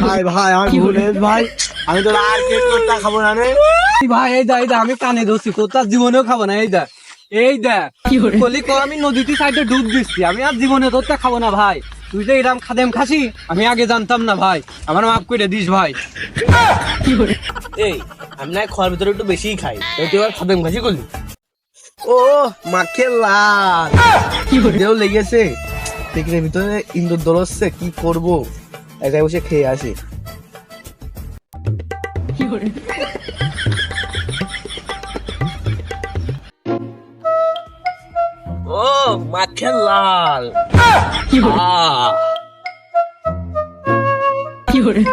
ভাই ভাই আমার ভুল হয়েছে ভাই, আমি তো আর কেক কোথা খাবো না রে ভাই। এই দা আমি কানে ধরছি, কোথা জীবনেও খাবো না। এই দা কলি কো আমি নদীতে সাইডে ডুব দিচ্ছি, আমি আর জীবনে তোরটা খাবো না ভাই। তুই যে এরকম খাদেম খাসি আমি আগে জানতাম না ভাই, আমার মাফ করে দিস ভাই। এই আমি না খাওয়ার ভিতরে একটু বেশিই খাই, তুই আর খাবেন ভাজি করলি। ও মাকে লাল দেও লেগেছে, পেটের ভিতরে ইন্দুর দোলচ্ছে, কি করব একাই বসে খেয়ে আসি। ও মাকে লাল